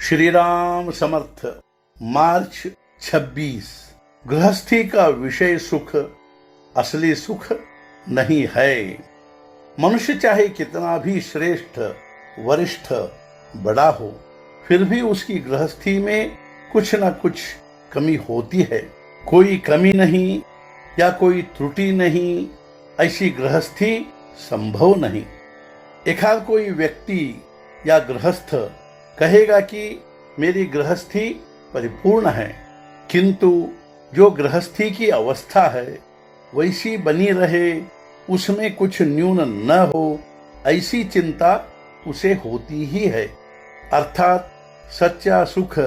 श्री राम समर्थ। मार्च 26। गृहस्थी का विषय सुख असली सुख नहीं है। मनुष्य चाहे कितना भी श्रेष्ठ, वरिष्ठ, बड़ा हो, फिर भी उसकी गृहस्थी में कुछ न कुछ कमी होती है। कोई कमी नहीं या कोई त्रुटि नहीं, ऐसी गृहस्थी संभव नहीं। एकाध कोई व्यक्ति या गृहस्थ कहेगा कि मेरी गृहस्थी परिपूर्ण है, किंतु जो गृहस्थी की अवस्था है वैसी बनी रहे, उसमें कुछ न्यून न हो, ऐसी चिंता उसे होती ही है। अर्थात सच्चा सुख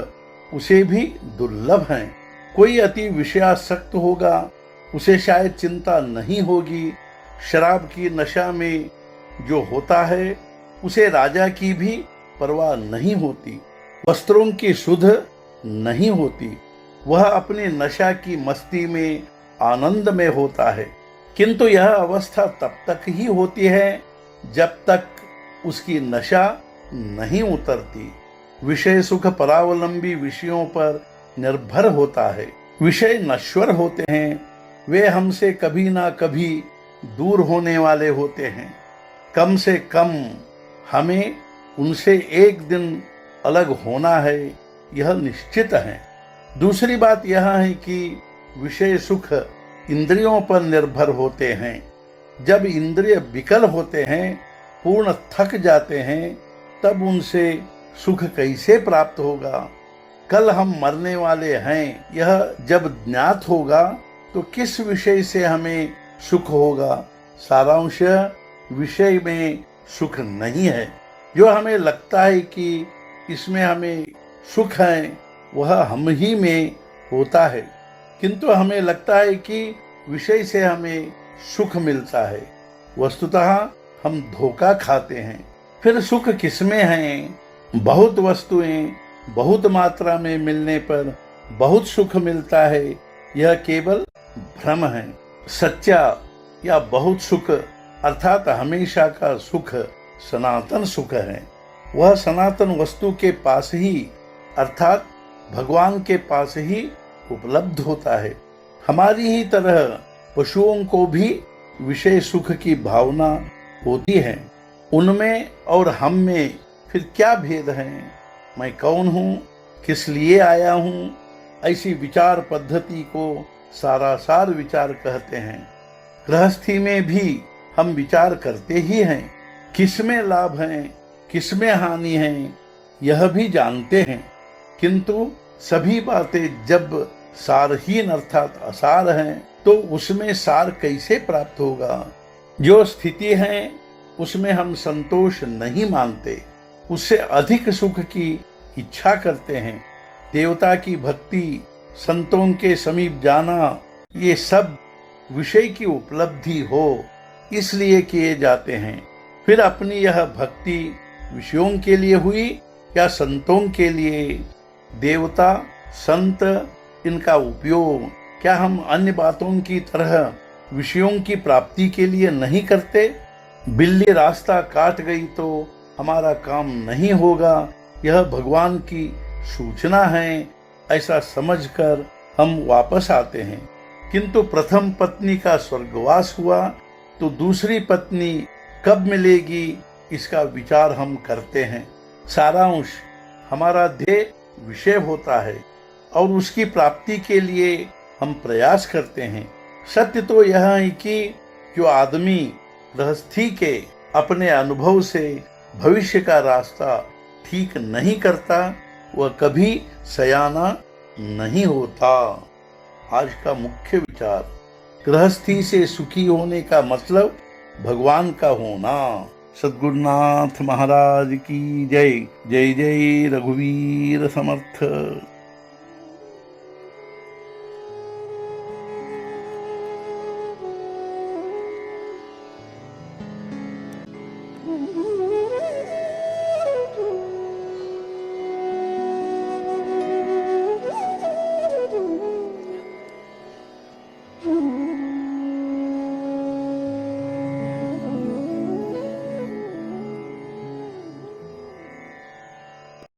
उसे भी दुर्लभ है। कोई अति विषयासक्त होगा, उसे शायद चिंता नहीं होगी। शराब की नशा में जो होता है उसे राजा की भी परवाह नहीं होती। वस्त्रों की सुध नहीं होती, वह अपनी नशा की मस्ती में आनंद में होता है। किंतु यह अवस्था तब तक ही होती है जब तक उसकी नशा नहीं उतरती। विषय सुख परावलंबी विषयों पर निर्भर होता है। विषय नश्वर होते हैं, वे हमसे कभी ना कभी दूर होने वाले होते हैं। कम से कम हमें उनसे एक दिन अलग होना है, यह निश्चित है। दूसरी बात यह है कि विषय सुख इंद्रियों पर निर्भर होते हैं। जब इंद्रिय विकल होते हैं, पूर्ण थक जाते हैं, तब उनसे सुख कैसे प्राप्त होगा। कल हम मरने वाले हैं, यह जब ज्ञात होगा तो किस विषय से हमें सुख होगा। सारांश, विषय में सुख नहीं है। जो हमें लगता है कि इसमें हमें सुख है, वह हम ही में होता है, किंतु हमें लगता है कि विषय से हमें सुख मिलता है। वस्तुतः हम धोखा खाते हैं। फिर सुख किसमें है? बहुत वस्तुएं बहुत मात्रा में मिलने पर बहुत सुख मिलता है, यह केवल भ्रम है। सच्चा या बहुत सुख अर्थात हमेशा का सुख सनातन सुख है। वह सनातन वस्तु के पास ही अर्थात भगवान के पास ही उपलब्ध होता है। हमारी ही तरह पशुओं को भी विषय सुख की भावना होती है। उनमें और हम में फिर क्या भेद है? मैं कौन हूँ, किस लिए आया हूँ, ऐसी विचार पद्धति को सारासार विचार कहते हैं। गृहस्थी में भी हम विचार करते ही हैं, किसमें लाभ है, किसमें हानि है, यह भी जानते हैं। किंतु सभी बातें जब सारहीन अर्थात असार हैं, तो उसमें सार कैसे प्राप्त होगा। जो स्थिति है उसमें हम संतोष नहीं मानते, उससे अधिक सुख की इच्छा करते हैं। देवता की भक्ति, संतों के समीप जाना, ये सब विषय की उपलब्धि हो इसलिए किए जाते हैं। फिर अपनी यह भक्ति विषयों के लिए हुई या संतों के लिए? देवता, संत, इनका उपयोग क्या हम अन्य बातों की तरह विषयों की प्राप्ति के लिए नहीं करते? बिल्ली रास्ता काट गई तो हमारा काम नहीं होगा, यह भगवान की सूचना है, ऐसा समझकर हम वापस आते हैं। किंतु प्रथम पत्नी का स्वर्गवास हुआ तो दूसरी पत्नी कब मिलेगी, इसका विचार हम करते हैं। सारांश, हमारा ध्येय विषय होता है और उसकी प्राप्ति के लिए हम प्रयास करते हैं। सत्य तो यह है कि जो आदमी गृहस्थी के अपने अनुभव से भविष्य का रास्ता ठीक नहीं करता, वह कभी सयाना नहीं होता। आज का मुख्य विचार, गृहस्थी से सुखी होने का मतलब भगवान का होना। सद्गुरुनाथ महाराज की जय। जय जय रघुवीर समर्थ।